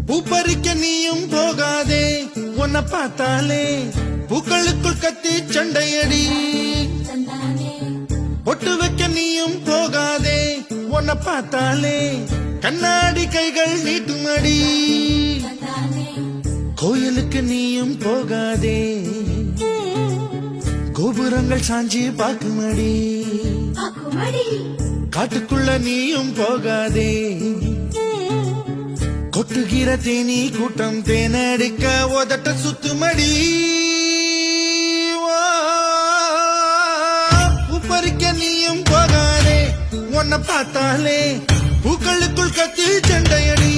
பூப்பறிக்க நீயும் போகாதே, உன்னை பார்த்தாலே பூக்களுக்குள் கத்தி சண்டையடி. பொட்டு வைக்க நீயும் போகாதே, உன்னை பார்த்தாலே கண்ணாடி கைகள் நீட்டுமடி. கோயிலுக்கு நீயும் போகாதே, கோபுரங்கள் சாஞ்சி பாக்குமடி. காட்டுக்குள்ள நீயும் போகாதே, கொட்டுகிற தேனி கூட்டம் தேனடிக்க உதட்ட சுத்துமடி. பூப்பறிக்க நீயும் போகாதே, உன்னை பார்த்தாலே பூக்களுக்குள் கத்தி சண்டையடி.